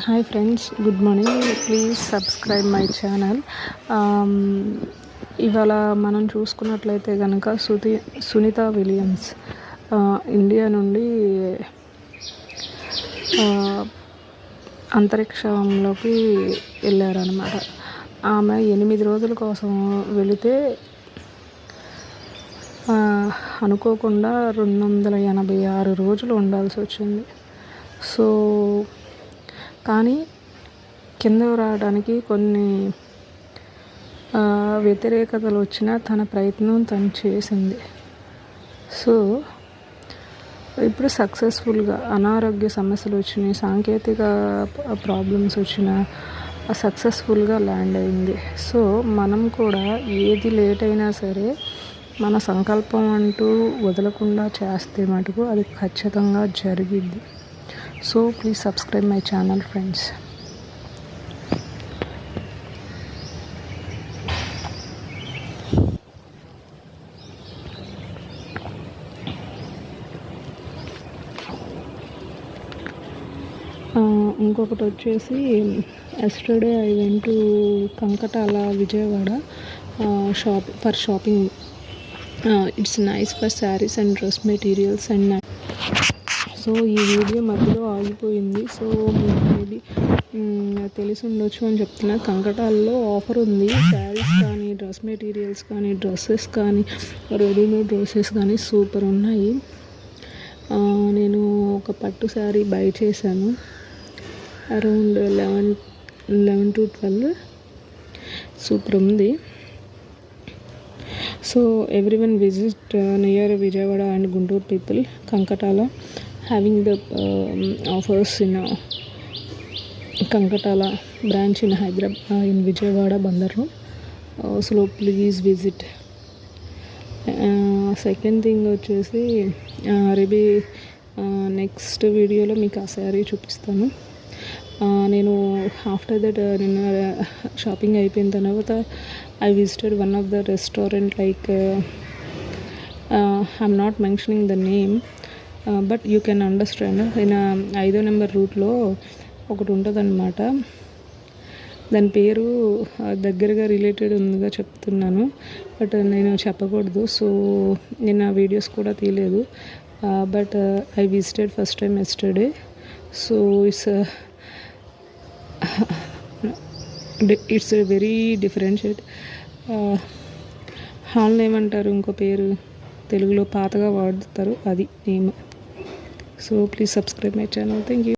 Hi friends, good morning. Please subscribe my channel. ఇవాళ మనం చూసుకున్నట్లయితే కనుక సునీత విలియమ్స్ ఇండియా నుండి అంతరిక్షంలోకి వెళ్ళారనమాట. ఆమె 8 రోజుల కోసం వెళితే అనుకోకుండా 286 రోజులు ఉండాల్సి వచ్చింది. సో కానీ కిందకు రావడానికి కొన్ని వ్యతిరేకతలు వచ్చినా తన ప్రయత్నం తను చేసింది. సో ఇప్పుడు సక్సెస్ఫుల్గా అనారోగ్య సమస్యలు వచ్చినాయి, సాంకేతిక ప్రాబ్లమ్స్ వచ్చినా సక్సెస్ఫుల్గా ల్యాండ్ అయింది. సో మనం కూడా ఏది లేట్ అయినా సరే మన సంకల్పం అంటూ వదలకుండా చేస్తే మటుకు అది ఖచ్చితంగా జరిగిద్ది. So please subscribe my channel friends. ఇంకొకటి వచ్చేసి yesterday I went to Kankatala Vijayawada for shopping. It's nice for saris and dress materials and so ఈ వీడియో మధ్యలో ఆగిపోయింది. సో మీకు మేబీ తెలిసి ఉండొచ్చు అని చెప్తున్నా. కంకటాల్లో ఆఫర్ ఉంది. శారీస్ కానీ, డ్రెస్ మెటీరియల్స్ కానీ, డ్రెస్సెస్ కానీ, రెడీమేడ్ డ్రెస్సెస్ కానీ సూపర్ ఉన్నాయి. నేను ఒక పట్టు శారీ బై చేశాను అరౌండ్ 11 to 12. సూపర్ ఉంది. So everyone visit near Vijayawada and Guntur people, Kankatala having the offers in Kankatala branch in Hyderabad, in Vijayawada Bandar Road. So please visit. Second thing వచ్చేసి రేపు next వీడియోలో మీకు ఆ శారీ చూపిస్తాను. నేను ఆఫ్టర్ దట్ నిన్న షాపింగ్ అయిపోయిన తర్వాత I visited one of the restaurant, like I'm not mentioning the name but you can understand. నేను 5వ నెంబర్ రూట్లో ఒకటి ఉంటుంది అనమాట. దాని పేరు దగ్గరగా రిలేటెడ్ ఉందిగా చెప్తున్నాను, బట్ నేను చెప్పకూడదు. సో నేను ఆ వీడియోస్ కూడా తీయలేదు. But I visited first time yesterday. So it's very differentiate. Hall name అంటారు, ఇంకో పేరు తెలుగులో పాతగా వాడుతారు, అది name. So please subscribe my channel. Thank you.